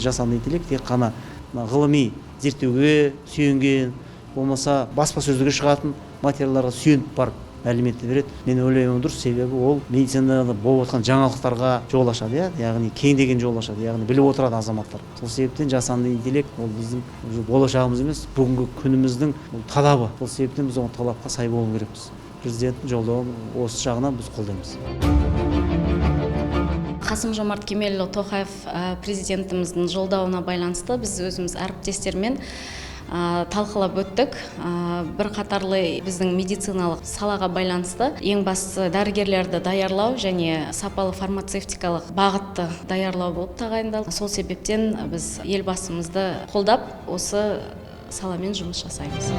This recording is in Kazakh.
жасанды интеллект тек қана ғылыми зерттеуге сүйенген, болмаса баспасөзге шығатын материалдарға сүйеніп барып мәліметті береді. Мен ойлаймын дұрыс, себебі ол медицинада болып жатқан жаңалықтарға жол ашады, яғни кеңдеген жол ашады, яғни біліп отырады азаматтар. Сол себептен жасанды интеллект ол біздің болашағымыз емес, бүгінгі күніміздің талабы. Сол себептен біз оған талапқа сай болу керекпіз. Президенттің жолдауын осы жағынан біз қолдаймыз. Қасым-Жомарт Кемелұлы Тоқаев президентіміздің жолдауына байланысты біз өзіміз әріптестермен талқылап өттік. Bir қатарлы біздің медициналық салаға байланысты ең бастысы дәрігерлерді даярлау және сапалы фармацевтикалық бағытты даярлау болып тағайындалды. Сол себептен біз елбасымызды қолдап осы саламен жұмыс жасаймыз.